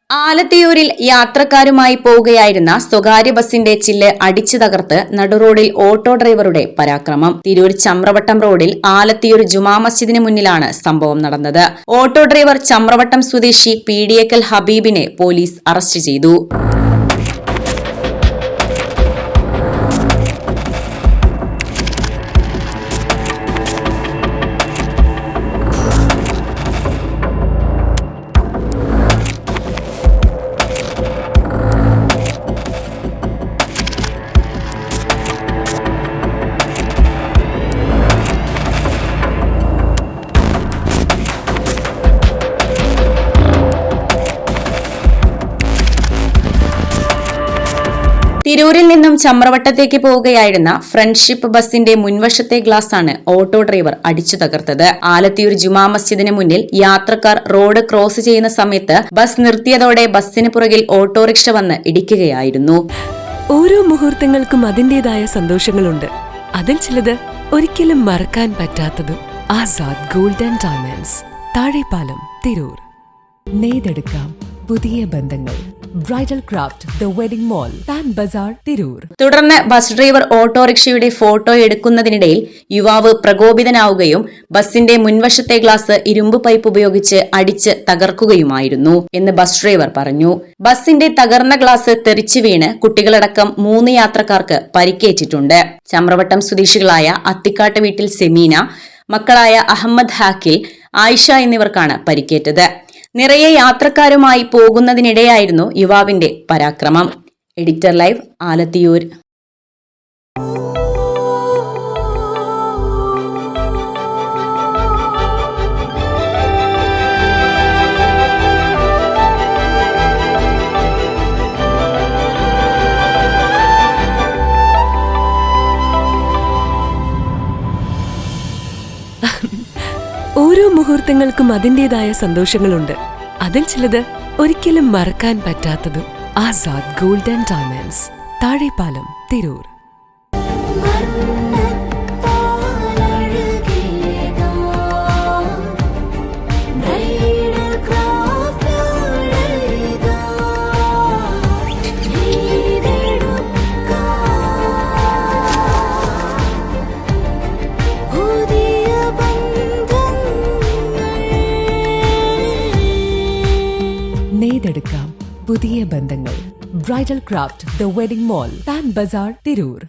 ആലത്തിയൂരിൽ യാത്രക്കാരുമായി പോവുകയായിരുന്ന സ്വകാര്യ ബസിന്റെ ചില്ല് അടിച്ചു തകർത്ത് നടുറോഡിൽ ഓട്ടോ ഡ്രൈവറുടെ പരാക്രമം. തിരൂർ ചമ്രവട്ടം റോഡിൽ ആലത്തിയൂർ ജുമാ മസ്ജിദിന് മുന്നിലാണ് സംഭവം നടന്നത്. ഓട്ടോ ഡ്രൈവർ ചമ്രവട്ടം സ്വദേശി പീഡിയക്കൽ ഹബീബിനെ പോലീസ് അറസ്റ്റ് ചെയ്തു. തിരൂരിൽ നിന്നും ചമ്രവട്ടത്തേക്ക് പോവുകയായിരുന്ന ഫ്രണ്ട്ഷിപ്പ് ബസിന്റെ മുൻവശത്തെ ഗ്ലാസാണ് ഓട്ടോ ഡ്രൈവർ അടിച്ചു തകർത്തത്. ആലത്തിയൂർ ജുമാ മസ്ജിദിന് മുന്നിൽ യാത്രക്കാർ റോഡ് ക്രോസ് ചെയ്യുന്ന സമയത്ത് ബസ് നിർത്തിയതോടെ ബസിന് പുറകിൽ ഓട്ടോറിക്ഷ വന്ന് ഇടിക്കുകയായിരുന്നു. ഓരോ മുഹൂർത്തങ്ങൾക്കും അതിന്റേതായ സന്തോഷങ്ങളുണ്ട്. അതിൽ ചിലത് ഒരിക്കലും മറക്കാൻ പറ്റാത്തതും. Azad gold and diamonds, Thazhepalam, Tirur. നെയ്തെടുക്കാം പുതിയ ബന്ധങ്ങൾ. Bridal craft the wedding mall, Pan Bazar, Tirur. തുടർന്ന് ബസ് ഡ്രൈവർ ഓട്ടോറിക്ഷയുടെ ഫോട്ടോ എടുക്കുന്നതിനിടയിൽ യുവാവ് പ്രകോപിതനാവുകയും ബസിന്റെ മുൻവശത്തെ ഗ്ലാസ് ഇരുമ്പ് പൈപ്പ് ഉപയോഗിച്ച് അടിച്ച് തകർക്കുകയുമായിരുന്നു എന്ന് ബസ് ഡ്രൈവർ പറഞ്ഞു. ബസിന്റെ തകർന്ന ഗ്ലാസ് തെറിച്ചു വീണ് കുട്ടികളടക്കം 3 യാത്രക്കാർക്ക് പരിക്കേറ്റിട്ടുണ്ട്. ചമ്രവട്ടം സ്വദേശികളായ അത്തിക്കാട്ട് വീട്ടിൽ സെമീന, മക്കളായ അഹമ്മദ് ഹാക്കിൽ, ആയിഷ എന്നിവർക്കാണ് പരിക്കേറ്റത്. നിറയെ യാത്രക്കാരുമായി പോകുന്നതിനിടെയായിരുന്നു യുവാവിന്റെ പരാക്രമം. Editor live, Alathiyur. ഓരോ മുഹൂർത്തങ്ങൾക്കും അതിന്റേതായ സന്തോഷങ്ങളുണ്ട്. അതിൽ ചിലത് ഒരിക്കലും മറക്കാൻ പറ്റാത്തതും. Azad gold and diamonds, Thazhepalam, Tirur. നെയ്തെടുക്കാം പുതിയ ബന്ധങ്ങൾ. Bridal craft the wedding mall, Pan Bazar, Tirur.